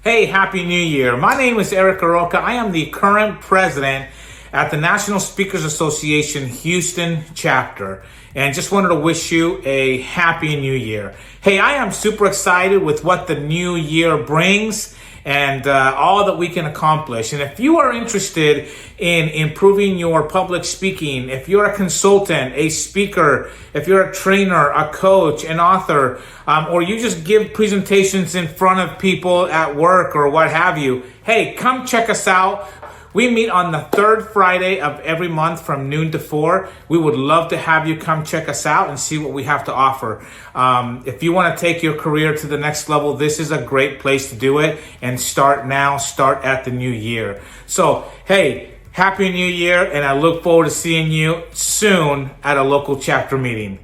Hey, Happy New Year. My name is Eric Aroca. I am the current president at the National Speakers Association Houston chapter, and just wanted to wish you a Happy New Year. Hey, I am super excited with what the new year brings and all that we can accomplish. And if you are interested in improving your public speaking, if you're a consultant, a speaker, if you're a trainer, a coach, an author, or you just give presentations in front of people at work or what have you, hey, come check us out. We meet on the third Friday of every month from noon to 4. We would love to have you come check us out and see what we have to offer. If you want to take your career to the next level, this is a great place to do it. And start now, start at the new year. So, hey, Happy New Year, and I look forward to seeing you soon at a local chapter meeting.